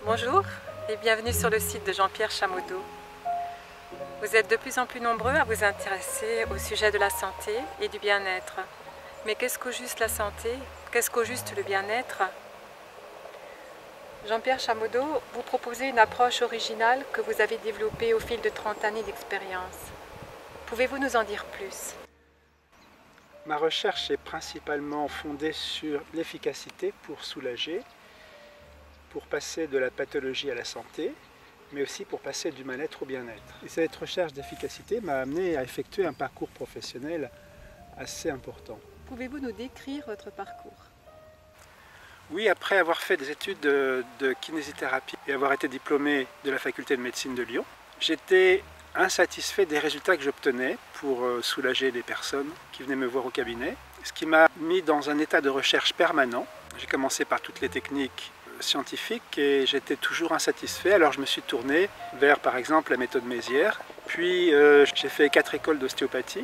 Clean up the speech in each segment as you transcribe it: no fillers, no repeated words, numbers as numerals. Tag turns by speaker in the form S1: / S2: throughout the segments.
S1: Bonjour et bienvenue sur le site de Jean-Pierre Chamodeau. Vous êtes de plus en plus nombreux à vous intéresser au sujet de la santé et du bien-être. Mais qu'est-ce qu'au juste la santé? Qu'est-ce qu'au juste le bien-être? Jean-Pierre Chamodeau, vous proposez une approche originale que vous avez développée au fil de 30 années d'expérience. Pouvez-vous nous en dire plus?
S2: Ma recherche est principalement fondée sur l'efficacité pour soulager, pour passer de la pathologie à la santé, mais aussi pour passer du mal-être au bien-être. Et cette recherche d'efficacité m'a amené à effectuer un parcours professionnel assez important.
S1: Pouvez-vous nous décrire votre parcours?
S2: Oui, après avoir fait des études de kinésithérapie et avoir été diplômé de la faculté de médecine de Lyon, j'étais insatisfait des résultats que j'obtenais pour soulager les personnes qui venaient me voir au cabinet, ce qui m'a mis dans un état de recherche permanent. J'ai commencé par toutes les techniques scientifiques et j'étais toujours insatisfait, alors je me suis tourné vers par exemple la méthode Mézières. Puis j'ai fait 4 écoles d'ostéopathie.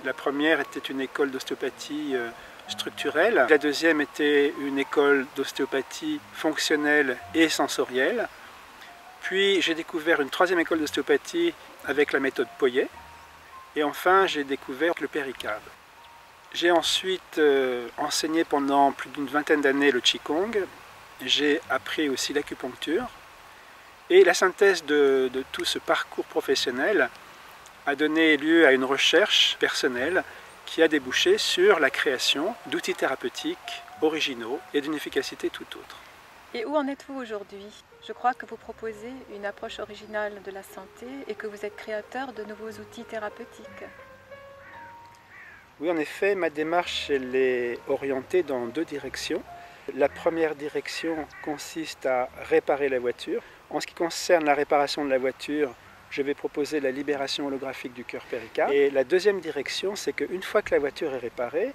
S2: La première était une école d'ostéopathie structurelle, la deuxième était une école d'ostéopathie fonctionnelle et sensorielle. Puis j'ai découvert une troisième école d'ostéopathie avec la méthode Poyet. Et enfin j'ai découvert le péricarde. J'ai ensuite enseigné pendant plus d'une vingtaine d'années le Qigong. J'ai appris aussi l'acupuncture. Et la synthèse de tout ce parcours professionnel a donné lieu à une recherche personnelle qui a débouché sur la création d'outils thérapeutiques originaux et d'une efficacité tout autre.
S1: Et où en êtes-vous aujourd'hui? Je crois que vous proposez une approche originale de la santé et que vous êtes créateur de nouveaux outils thérapeutiques.
S2: Oui, en effet, ma démarche elle est orientée dans 2 directions. La première direction consiste à réparer la voiture. En ce qui concerne la réparation de la voiture, je vais proposer la libération holographique du cœur péricarde. Et la deuxième direction, c'est qu'une fois que la voiture est réparée,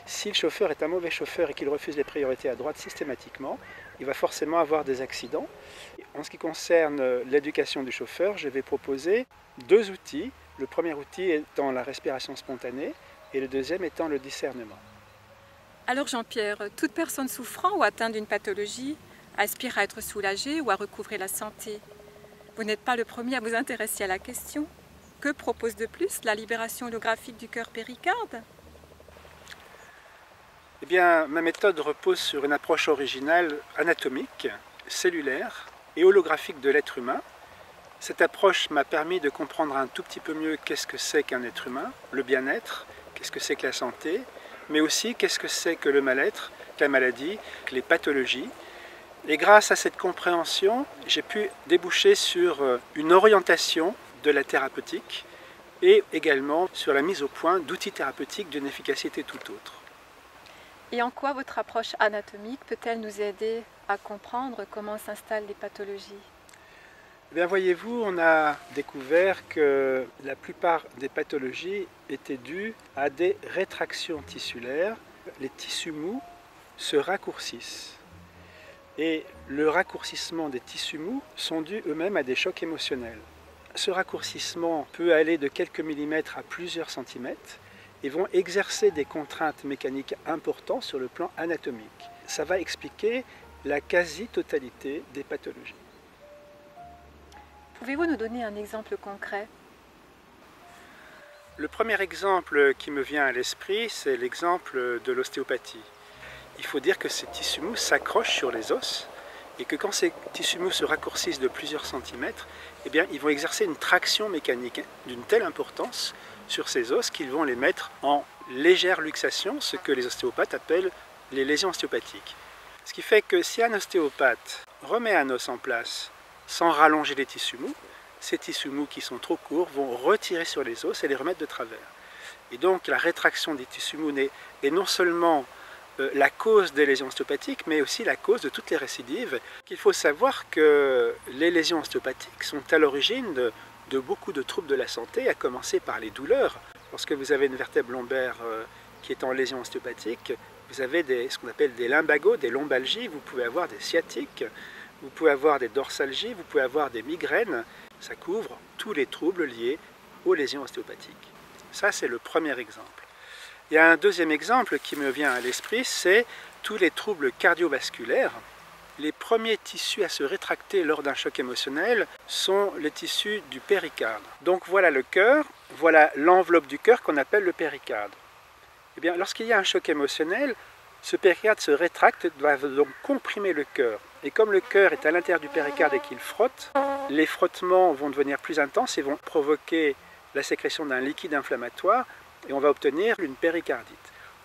S2: si le chauffeur est un mauvais chauffeur et qu'il refuse les priorités à droite systématiquement, il va forcément avoir des accidents. En ce qui concerne l'éducation du chauffeur, je vais proposer 2 outils. Le premier outil étant la respiration spontanée et le deuxième étant le discernement.
S1: Alors Jean-Pierre, toute personne souffrant ou atteinte d'une pathologie aspire à être soulagée ou à recouvrer la santé. Vous n'êtes pas le premier à vous intéresser à la question. Que propose de plus la libération holographique du cœur péricarde?
S2: Eh bien, ma méthode repose sur une approche originale anatomique, cellulaire et holographique de l'être humain. Cette approche m'a permis de comprendre un tout petit peu mieux qu'est-ce que c'est qu'un être humain, le bien-être, qu'est-ce que c'est que la santé, mais aussi qu'est-ce que c'est que le mal-être, que la maladie, que les pathologies. Et grâce à cette compréhension, j'ai pu déboucher sur une orientation de la thérapeutique et également sur la mise au point d'outils thérapeutiques d'une efficacité tout autre.
S1: Et en quoi votre approche anatomique peut-elle nous aider à comprendre comment s'installent les pathologies?
S2: Eh bien, voyez-vous, on a découvert que la plupart des pathologies étaient dues à des rétractions tissulaires. Les tissus mous se raccourcissent. Et le raccourcissement des tissus mous sont dus eux-mêmes à des chocs émotionnels. Ce raccourcissement peut aller de quelques millimètres à plusieurs centimètres et vont exercer des contraintes mécaniques importantes sur le plan anatomique. Ça va expliquer la quasi-totalité des pathologies.
S1: Pouvez-vous nous donner un exemple concret?
S2: Le premier exemple qui me vient à l'esprit, c'est l'exemple de l'ostéopathie. Il faut dire que ces tissus mous s'accrochent sur les os et que quand ces tissus mous se raccourcissent de plusieurs centimètres, eh bien, ils vont exercer une traction mécanique d'une telle importance sur ces os qu'ils vont les mettre en légère luxation, ce que les ostéopathes appellent les lésions ostéopathiques. Ce qui fait que si un ostéopathe remet un os en place sans rallonger les tissus mous, ces tissus mous qui sont trop courts vont retirer sur les os et les remettre de travers. Et donc la rétraction des tissus mous est non seulement la cause des lésions ostéopathiques, mais aussi la cause de toutes les récidives. Il faut savoir que les lésions ostéopathiques sont à l'origine de beaucoup de troubles de la santé, à commencer par les douleurs. Lorsque vous avez une vertèbre lombaire qui est en lésion ostéopathique, vous avez ce qu'on appelle des lumbagos, des lombalgies, vous pouvez avoir des sciatiques, vous pouvez avoir des dorsalgies, vous pouvez avoir des migraines. Ça couvre tous les troubles liés aux lésions ostéopathiques. Ça, c'est le premier exemple. Il y a un deuxième exemple qui me vient à l'esprit, c'est tous les troubles cardiovasculaires Les premiers tissus à se rétracter lors d'un choc émotionnel sont les tissus du péricarde. Donc voilà le cœur, voilà l'enveloppe du cœur qu'on appelle le péricarde. Eh bien, lorsqu'il y a un choc émotionnel, ce péricarde se rétracte, doit donc comprimer le cœur. Et comme le cœur est à l'intérieur du péricarde et qu'il frotte, les frottements vont devenir plus intenses et vont provoquer la sécrétion d'un liquide inflammatoire et on va obtenir une péricardite.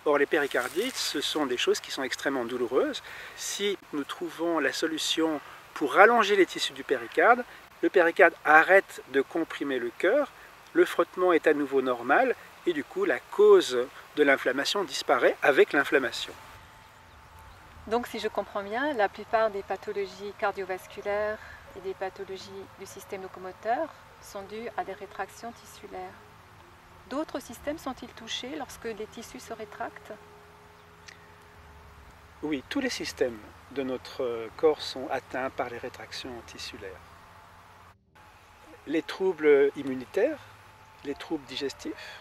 S2: Or, les péricardites, ce sont des choses qui sont extrêmement douloureuses. Si nous trouvons la solution pour rallonger les tissus du péricarde, le péricarde arrête de comprimer le cœur, le frottement est à nouveau normal et du coup la cause de l'inflammation disparaît avec l'inflammation.
S1: Donc si je comprends bien, la plupart des pathologies cardiovasculaires et des pathologies du système locomoteur sont dues à des rétractions tissulaires. D'autres systèmes sont-ils touchés lorsque les tissus se rétractent?
S2: Oui, tous les systèmes de notre corps sont atteints par les rétractions tissulaires. Les troubles immunitaires, les troubles digestifs,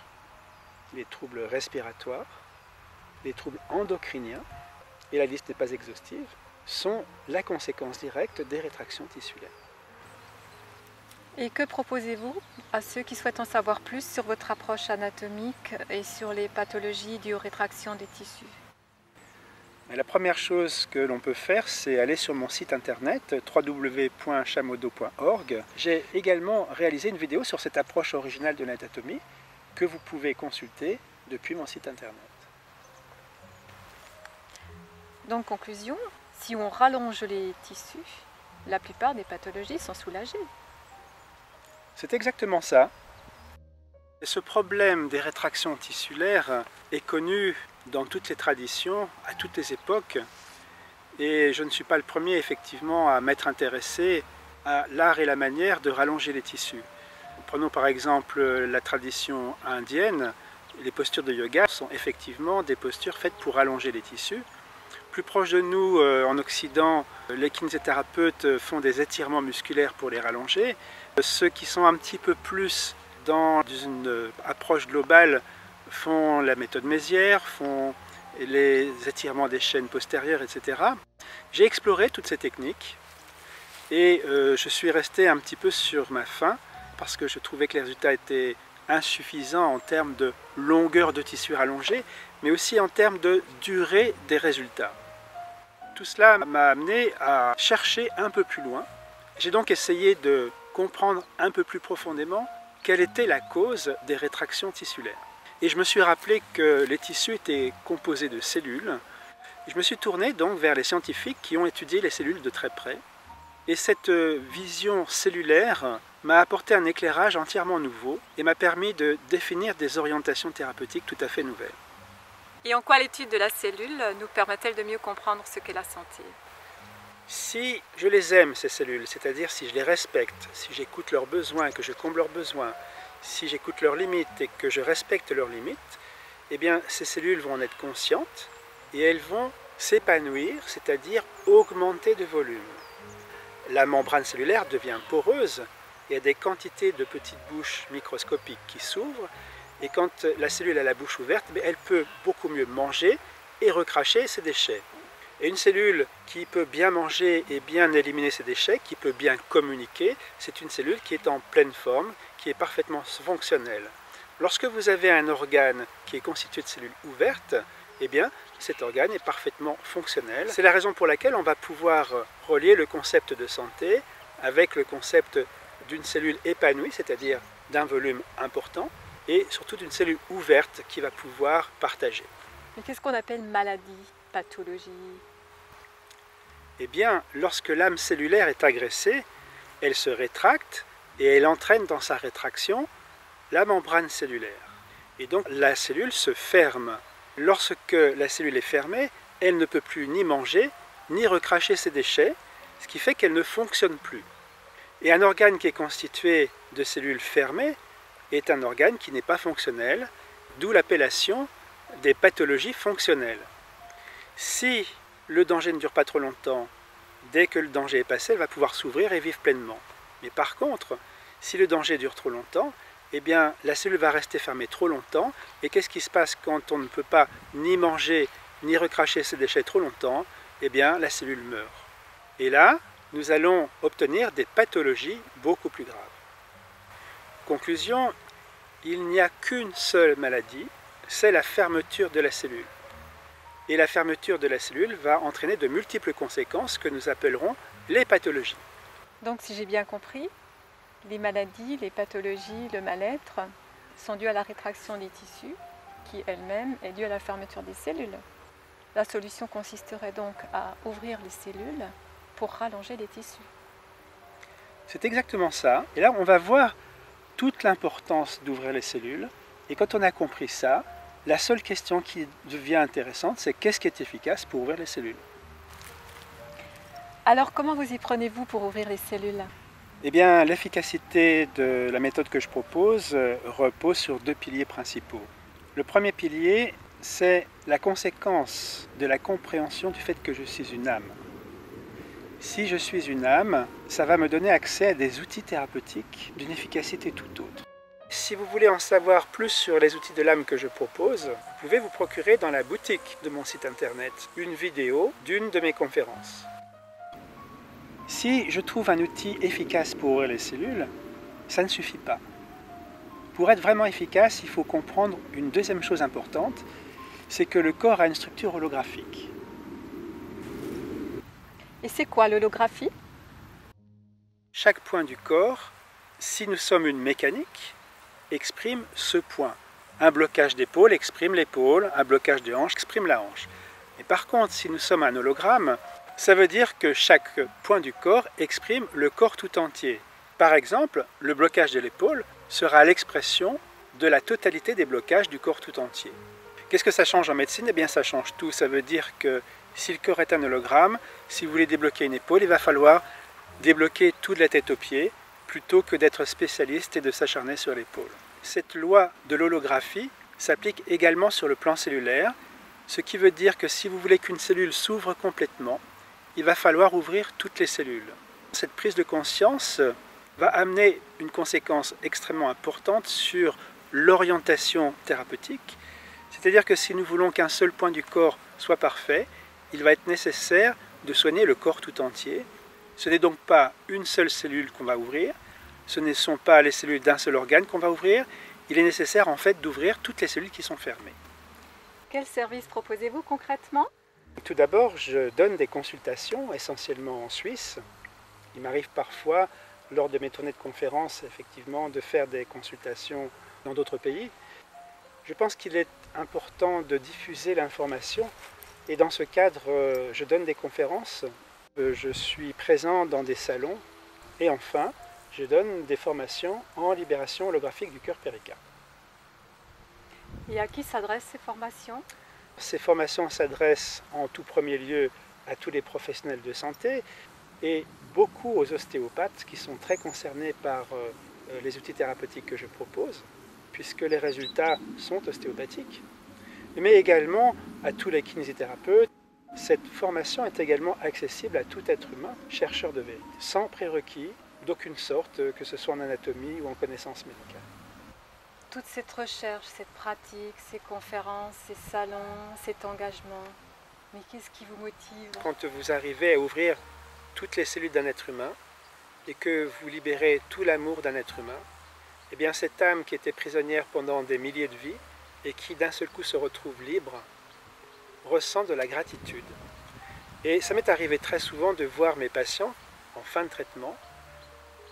S2: les troubles respiratoires, les troubles endocriniens, et la liste n'est pas exhaustive, sont la conséquence directe des rétractions tissulaires.
S1: Et que proposez-vous à ceux qui souhaitent en savoir plus sur votre approche anatomique et sur les pathologies dues aux rétractions des tissus?
S2: La première chose que l'on peut faire, c'est aller sur mon site internet www.chamodo.org. J'ai également réalisé une vidéo sur cette approche originale de l'anatomie que vous pouvez consulter depuis mon site internet.
S1: Donc, conclusion, si on rallonge les tissus, la plupart des pathologies sont soulagées.
S2: C'est exactement ça. Et ce problème des rétractions tissulaires est connu dans toutes les traditions, à toutes les époques. Et je ne suis pas le premier, effectivement, à m'être intéressé à l'art et la manière de rallonger les tissus. Prenons par exemple la tradition indienne. Les postures de yoga sont effectivement des postures faites pour rallonger les tissus. Plus proche de nous, en Occident, les kinésithérapeutes font des étirements musculaires pour les rallonger. Ceux qui sont un petit peu plus dans une approche globale font la méthode Mézières, font les étirements des chaînes postérieures, etc. J'ai exploré toutes ces techniques et je suis resté un petit peu sur ma faim parce que je trouvais que les résultats étaient insuffisants en termes de longueur de tissu rallongé, mais aussi en termes de durée des résultats. Tout cela m'a amené à chercher un peu plus loin. J'ai donc essayé de comprendre un peu plus profondément quelle était la cause des rétractions tissulaires. Et je me suis rappelé que les tissus étaient composés de cellules. Et je me suis tourné donc vers les scientifiques qui ont étudié les cellules de très près. Et cette vision cellulaire m'a apporté un éclairage entièrement nouveau et m'a permis de définir des orientations thérapeutiques tout à fait nouvelles.
S1: Et en quoi l'étude de la cellule nous permet-elle de mieux comprendre ce qu'est la santé?
S2: Si je les aime, ces cellules, c'est-à-dire si je les respecte, si j'écoute leurs besoins, que je comble leurs besoins, si j'écoute leurs limites et que je respecte leurs limites, eh bien ces cellules vont en être conscientes et elles vont s'épanouir, c'est-à-dire augmenter de volume. La membrane cellulaire devient poreuse, il y a des quantités de petites bouches microscopiques qui s'ouvrent et quand la cellule a la bouche ouverte, elle peut beaucoup mieux manger et recracher ses déchets. Et une cellule qui peut bien manger et bien éliminer ses déchets, qui peut bien communiquer, c'est une cellule qui est en pleine forme, qui est parfaitement fonctionnelle. Lorsque vous avez un organe qui est constitué de cellules ouvertes, eh bien, cet organe est parfaitement fonctionnel. C'est la raison pour laquelle on va pouvoir relier le concept de santé avec le concept d'une cellule épanouie, c'est-à-dire d'un volume important, et surtout d'une cellule ouverte qui va pouvoir partager.
S1: Mais qu'est-ce qu'on appelle maladie, pathologie?
S2: Eh bien, lorsque l'âme cellulaire est agressée, elle se rétracte et elle entraîne dans sa rétraction la membrane cellulaire. Et donc la cellule se ferme. Lorsque la cellule est fermée, elle ne peut plus ni manger, ni recracher ses déchets, ce qui fait qu'elle ne fonctionne plus. Et un organe qui est constitué de cellules fermées est un organe qui n'est pas fonctionnel, d'où l'appellation des pathologies fonctionnelles. Si le danger ne dure pas trop longtemps, dès que le danger est passé, elle va pouvoir s'ouvrir et vivre pleinement. Mais par contre, si le danger dure trop longtemps, eh bien, la cellule va rester fermée trop longtemps. Et qu'est-ce qui se passe quand on ne peut pas ni manger, ni recracher ses déchets trop longtemps? Eh bien, la cellule meurt. Et là, nous allons obtenir des pathologies beaucoup plus graves. Conclusion, il n'y a qu'une seule maladie, c'est la fermeture de la cellule. Et la fermeture de la cellule va entraîner de multiples conséquences que nous appellerons les pathologies.
S1: Donc si j'ai bien compris, les maladies, les pathologies, le mal-être sont dues à la rétraction des tissus, qui elle-même est due à la fermeture des cellules. La solution consisterait donc à ouvrir les cellules pour rallonger les tissus.
S2: C'est exactement ça. Et là, on va voir toute l'importance d'ouvrir les cellules. Et quand on a compris ça, la seule question qui devient intéressante, c'est qu'est-ce qui est efficace pour ouvrir les cellules?
S1: Alors comment vous y prenez-vous pour ouvrir les cellules?
S2: Eh bien, l'efficacité de la méthode que je propose repose sur deux piliers principaux. Le premier pilier, c'est la conséquence de la compréhension du fait que je suis une âme. Si je suis une âme, ça va me donner accès à des outils thérapeutiques d'une efficacité tout autre. Si vous voulez en savoir plus sur les outils de l'âme que je propose, vous pouvez vous procurer dans la boutique de mon site internet une vidéo d'une de mes conférences. Si je trouve un outil efficace pour ouvrir les cellules, ça ne suffit pas. Pour être vraiment efficace, il faut comprendre une deuxième chose importante, c'est que le corps a une structure holographique.
S1: Et c'est quoi l'holographie?
S2: Chaque point du corps, si nous sommes une mécanique, exprime ce point. Un blocage d'épaule exprime l'épaule, un blocage de hanche exprime la hanche. Et par contre, si nous sommes un hologramme, ça veut dire que chaque point du corps exprime le corps tout entier. Par exemple, le blocage de l'épaule sera l'expression de la totalité des blocages du corps tout entier. Qu'est-ce que ça change en médecine? Eh bien, ça change tout. Ça veut dire que si le corps est un hologramme, si vous voulez débloquer une épaule, il va falloir débloquer tout de la tête aux pieds, plutôt que d'être spécialiste et de s'acharner sur l'épaule. Cette loi de l'holographie s'applique également sur le plan cellulaire, ce qui veut dire que si vous voulez qu'une cellule s'ouvre complètement, il va falloir ouvrir toutes les cellules. Cette prise de conscience va amener une conséquence extrêmement importante sur l'orientation thérapeutique, c'est-à-dire que si nous voulons qu'un seul point du corps soit parfait, il va être nécessaire de soigner le corps tout entier. Ce n'est donc pas une seule cellule qu'on va ouvrir, ce ne sont pas les cellules d'un seul organe qu'on va ouvrir, il est nécessaire en fait d'ouvrir toutes les cellules qui sont fermées.
S1: Quel service proposez-vous concrètement?
S2: Tout d'abord, je donne des consultations, essentiellement en Suisse. Il m'arrive parfois, lors de mes tournées de conférences, effectivement, de faire des consultations dans d'autres pays. Je pense qu'il est important de diffuser l'information et dans ce cadre, je donne des conférences, je suis présent dans des salons et enfin, je donne des formations en libération holographique du cœur péricarde.
S1: Et à qui s'adressent ces formations?
S2: Ces formations s'adressent en tout premier lieu à tous les professionnels de santé et beaucoup aux ostéopathes qui sont très concernés par les outils thérapeutiques que je propose, puisque les résultats sont ostéopathiques, mais également à tous les kinésithérapeutes. Cette formation est également accessible à tout être humain, chercheur de vérité, sans prérequis d'aucune sorte, que ce soit en anatomie ou en connaissances médicales.
S1: Toute cette recherche, cette pratique, ces conférences, ces salons, cet engagement, mais qu'est-ce qui vous motive?
S2: Quand vous arrivez à ouvrir toutes les cellules d'un être humain et que vous libérez tout l'amour d'un être humain, eh bien cette âme qui était prisonnière pendant des milliers de vies et qui d'un seul coup se retrouve libre, ressent de la gratitude. Et ça m'est arrivé très souvent de voir mes patients, en fin de traitement,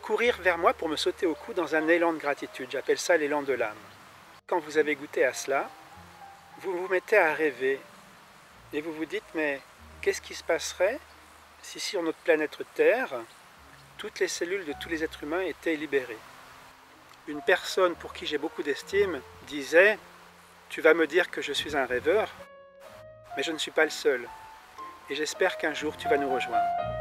S2: courir vers moi pour me sauter au cou dans un élan de gratitude. J'appelle ça l'élan de l'âme. Quand vous avez goûté à cela, vous vous mettez à rêver et vous vous dites, mais qu'est-ce qui se passerait si sur notre planète Terre, toutes les cellules de tous les êtres humains étaient libérées? Une personne pour qui j'ai beaucoup d'estime disait, tu vas me dire que je suis un rêveur, mais je ne suis pas le seul. Et j'espère qu'un jour tu vas nous rejoindre.